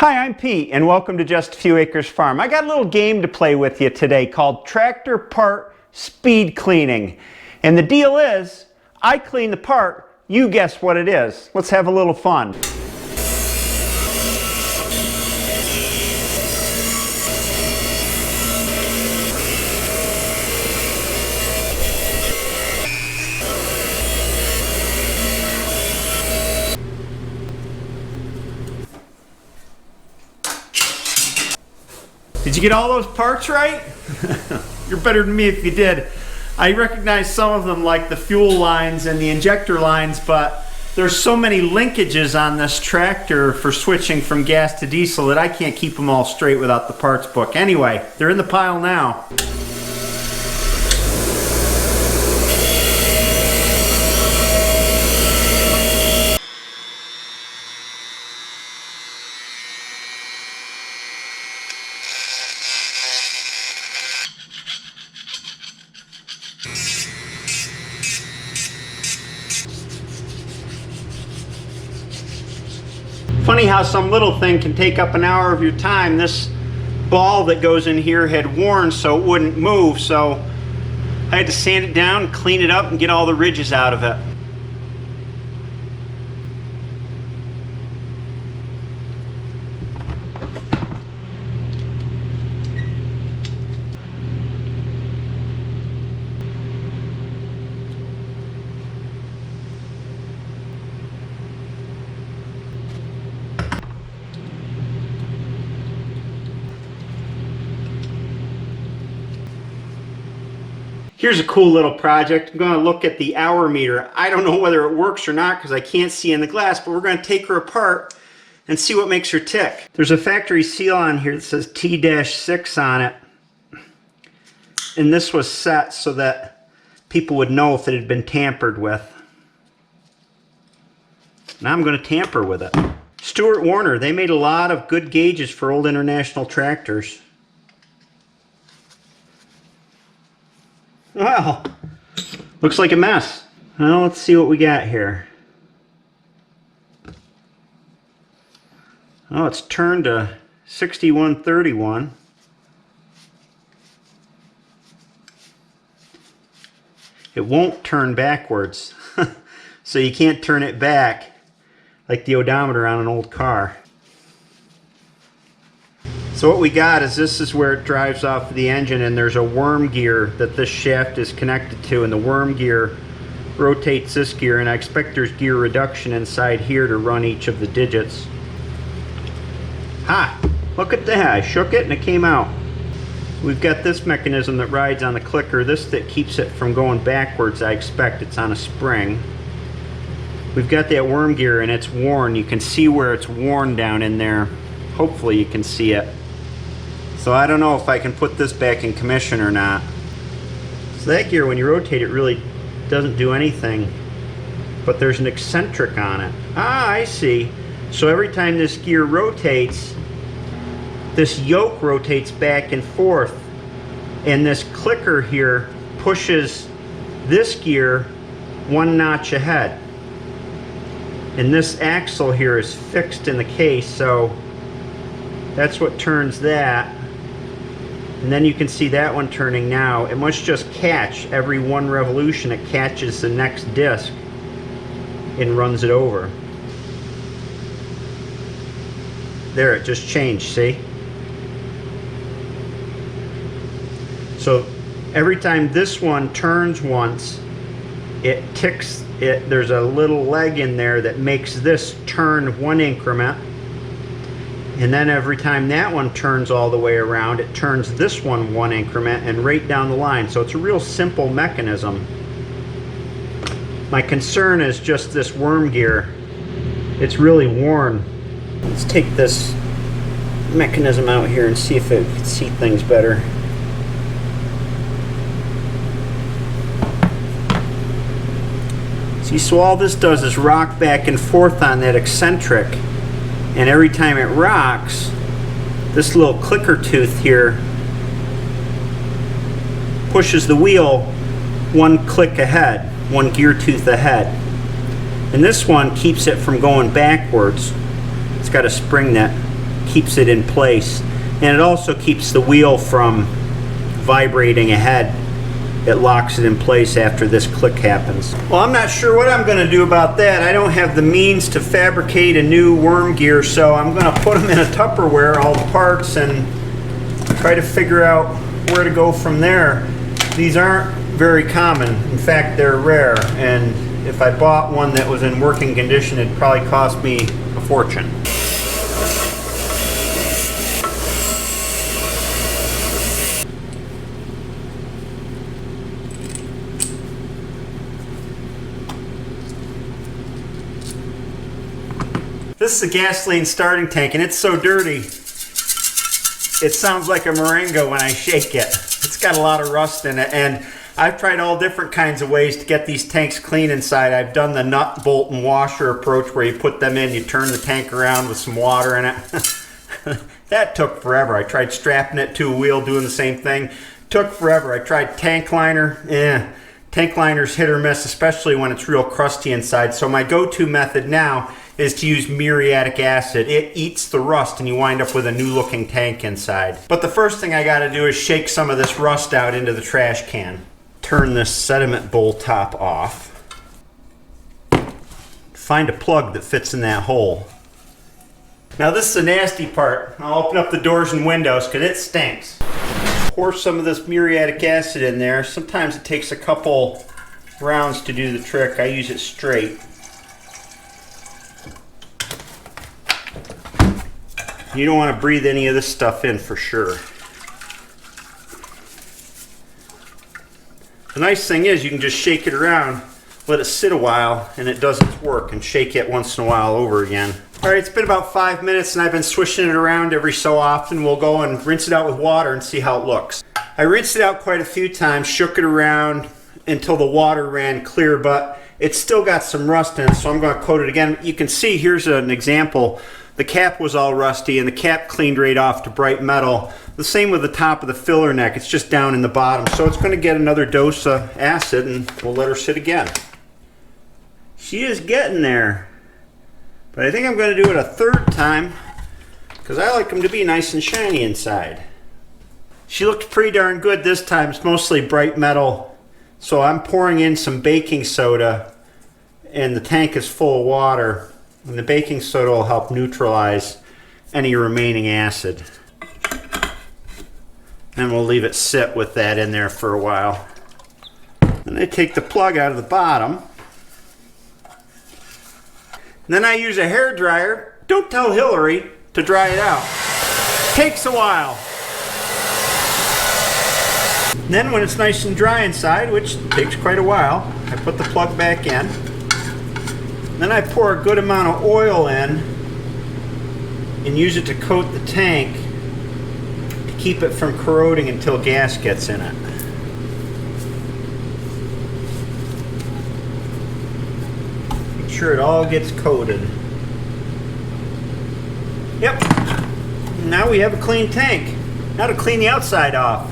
Hi, I'm Pete, and welcome to Just a Few Acres Farm. I got a little game to play with you today called Tractor Part Speed Cleaning. And the deal is, I clean the part, you guess what it is. Let's have a little fun. Did you get all those parts right? You're better than me if you did. I recognize some of them like the fuel lines and the injector lines, but there's so many linkages on this tractor for switching from gas to diesel that I can't keep them all straight without the parts book. Anyway, they're in the pile now. Funny how some little thing can take up an hour of your time. This ball that goes in here had worn so it wouldn't move, so I had to sand it down, clean it up, and get all the ridges out of it. Here's a cool little project. I'm going to look at the hour meter. I don't know whether it works or not because I can't see in the glass, but we're going to take her apart and see what makes her tick. There's a factory seal on here that says T-6 on it. And this was set so that people would know if it had been tampered with. Now I'm going to tamper with it. Stuart Warner, they made a lot of good gauges for old International tractors. Well, looks like a mess. Well, let's see what we got here. Oh, it's turned to 6131. It won't turn backwards, so you can't turn it back like the odometer on an old car. So what we got is this is where it drives off the engine, and there's a worm gear that this shaft is connected to, and the worm gear rotates this gear, and I expect there's gear reduction inside here to run each of the digits. Ha! Look at that! I shook it and it came out. We've got this mechanism that rides on the clicker, this that keeps it from going backwards. I expect it's on a spring. We've got that worm gear and it's worn. You can see where it's worn down in there. Hopefully you can see it. So I don't know if I can put this back in commission or not. So that gear, when you rotate it, really doesn't do anything. But there's an eccentric on it. Ah, I see. So every time this gear rotates, this yoke rotates back and forth. And this clicker here pushes this gear one notch ahead. And this axle here is fixed in the case, so that's what turns that. And then you can see that one turning now. It must just catch every one revolution. It catches the next disc and runs it over. There, it just changed, see? So every time this one turns once, it ticks it. There's a little leg in there that makes this turn one increment. And then every time that one turns all the way around, it turns this one increment and right down the line. So it's a real simple mechanism. My concern is just this worm gear. It's really worn. Let's take this mechanism out here and see if it can see things better. See, so all this does is rock back and forth on that eccentric. And every time it rocks, this little clicker tooth here pushes the wheel one click ahead, one gear tooth ahead. And this one keeps it from going backwards. It's got a spring that keeps it in place. And it also keeps the wheel from vibrating ahead. It locks it in place after this click happens. Well, I'm not sure what I'm going to do about that. I don't have the means to fabricate a new worm gear, so I'm going to put them in a Tupperware, all the parts, and try to figure out where to go from there. These aren't very common. In fact, they're rare, and if I bought one that was in working condition, it'd probably cost me a fortune. This is a gasoline starting tank, and it's so dirty, it sounds like a moringa when I shake it. It's got a lot of rust in it, and I've tried all different kinds of ways to get these tanks clean inside. I've done the nut, bolt, and washer approach where you put them in, you turn the tank around with some water in it. That took forever. I tried strapping it to a wheel, doing the same thing. Took forever. I tried tank liner. Tank liner's hit or miss, especially when it's real crusty inside. So my go-to method now is to use muriatic acid. It eats the rust and you wind up with a new looking tank inside. But the first thing I gotta do is shake some of this rust out into the trash can. Turn this sediment bowl top off. Find a plug that fits in that hole. Now this is the nasty part. I'll open up the doors and windows because it stinks. Pour some of this muriatic acid in there. Sometimes it takes a couple rounds to do the trick. I use it straight. You don't want to breathe any of this stuff in for sure. The nice thing is you can just shake it around, let it sit a while, and it does its work, and shake it once in a while over again. Alright, it's been about 5 minutes and I've been swishing it around every so often. We'll go and rinse it out with water and see how it looks. I rinsed it out quite a few times, shook it around until the water ran clear, but it's still got some rust in it, so I'm going to coat it again. You can see, here's an example. The cap was all rusty and the cap cleaned right off to bright metal. The same with the top of the filler neck, it's just down in the bottom. So it's going to get another dose of acid and we'll let her sit again. She is getting there. But I think I'm going to do it a third time because I like them to be nice and shiny inside. She looked pretty darn good this time. It's mostly bright metal. So I'm pouring in some baking soda and the tank is full of water. And the baking soda will help neutralize any remaining acid. And we'll leave it sit with that in there for a while. Then I take the plug out of the bottom. And then I use a hair dryer, don't tell Hillary, to dry it out. Takes a while. And then when it's nice and dry inside, which takes quite a while, I put the plug back in. Then I pour a good amount of oil in and use it to coat the tank to keep it from corroding until gas gets in it. Make sure it all gets coated. Yep. Now we have a clean tank. Now to clean the outside off.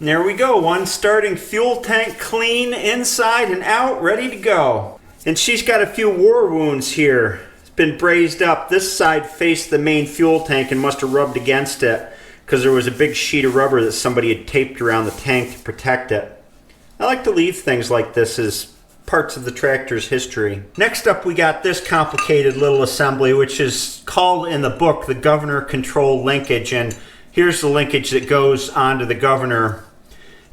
And there we go, one starting fuel tank clean inside and out, ready to go. And she's got a few war wounds here. It's been brazed up. This side faced the main fuel tank and must have rubbed against it because there was a big sheet of rubber that somebody had taped around the tank to protect it. I like to leave things like this as parts of the tractor's history. Next up we got this complicated little assembly, which is called in the book the governor control linkage, and here's the linkage that goes onto the governor.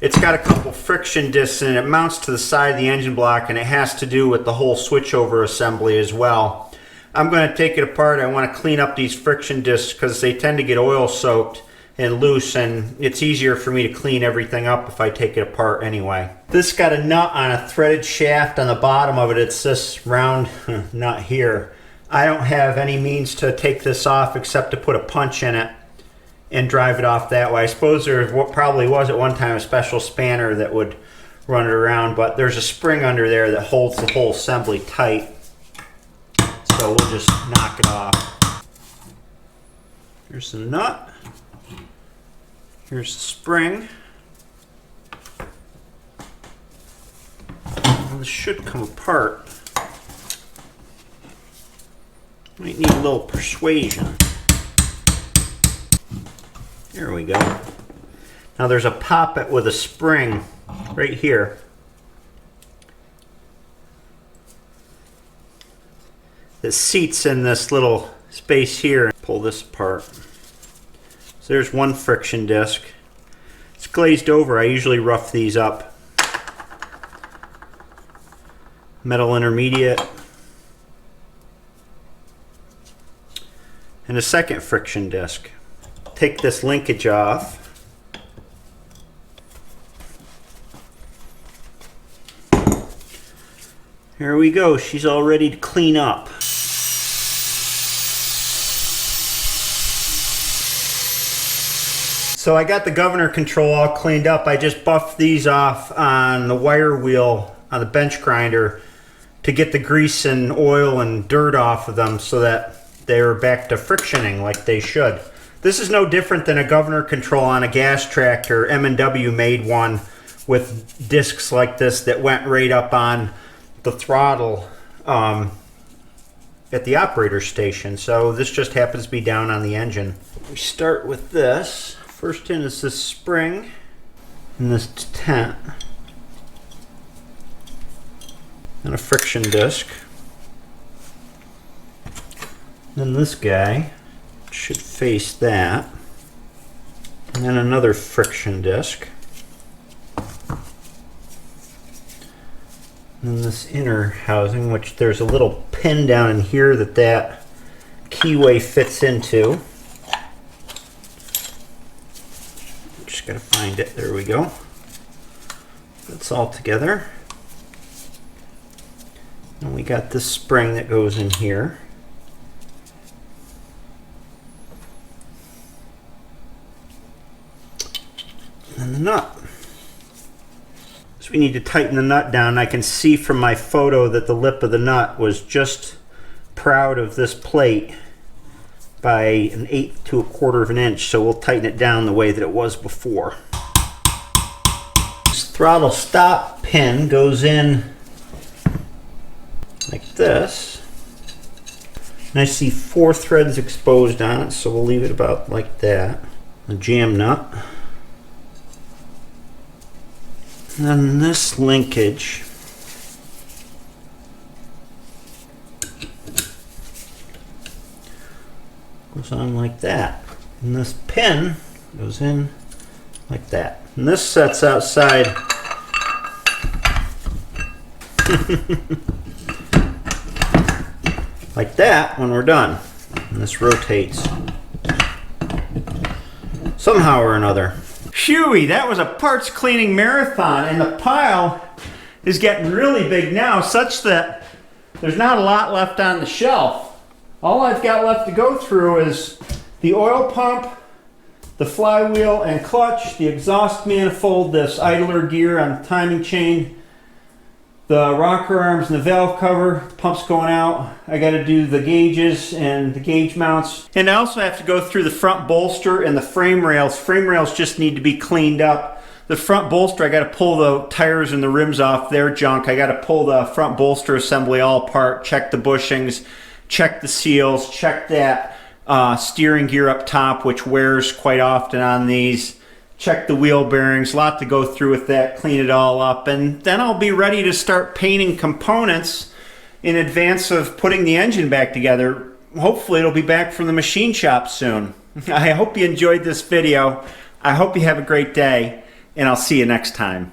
It's got a couple friction discs and it mounts to the side of the engine block, and it has to do with the whole switchover assembly as well. I'm going to take it apart. I want to clean up these friction discs because they tend to get oil soaked and loose, and it's easier for me to clean everything up if I take it apart anyway. This got a nut on a threaded shaft on the bottom of it. It's this round nut here. I don't have any means to take this off except to put a punch in it and drive it off that way. I suppose there probably was at one time a special spanner that would run it around, but there's a spring under there that holds the whole assembly tight. So we'll just knock it off. Here's the nut. Here's the spring. this should come apart. Might need a little persuasion. There we go. Now there's a poppet with a spring right here. That seats in this little space here. Pull this apart. So there's one friction disc. It's glazed over. I usually rough these up. Metal intermediate. And a second friction disc. Take this linkage off. Here we go. She's all ready to clean up. So I got the governor control all cleaned up. I just buffed these off on the wire wheel on the bench grinder to get the grease and oil and dirt off of them so that they're back to frictioning like they should. This is no different than a governor control on a gas tractor. M&W made one with discs like this that went right up on the throttle at the operator station. So this just happens to be down on the engine. We start with this. First in is this spring and this tent and a friction disc. Then this guy should face that, and then another friction disc. And then this inner housing, which there's a little pin down in here that keyway fits into. Just gotta find it. There we go. That's all together. And we got this spring that goes in here. And the nut. So we need to tighten the nut down. I can see from my photo that the lip of the nut was just proud of this plate by 1/8 to 1/4 of an inch, so we'll tighten it down the way that it was before. This throttle stop pin goes in like this, and I see 4 threads exposed on it, so we'll leave it about like that. A jam nut. And then this linkage goes on like that, and this pin goes in like that, and this sets outside like that when we're done, and this rotates somehow or another. Phew, that was a parts cleaning marathon, and the pile is getting really big now, such that there's not a lot left on the shelf. All I've got left to go through is the oil pump, the flywheel and clutch, the exhaust manifold, this idler gear on the timing chain, the rocker arms and the valve cover, the pump's going out. I got to do the gauges and the gauge mounts. And I also have to go through the front bolster and the frame rails. Frame rails just need to be cleaned up. The front bolster, I got to pull the tires and the rims off. They're junk. I got to pull the front bolster assembly all apart, check the bushings, check the seals, check that steering gear up top, which wears quite often on these. Check the wheel bearings, a lot to go through with that, clean it all up, and then I'll be ready to start painting components in advance of putting the engine back together. Hopefully it'll be back from the machine shop soon. I hope you enjoyed this video. I hope you have a great day, and I'll see you next time.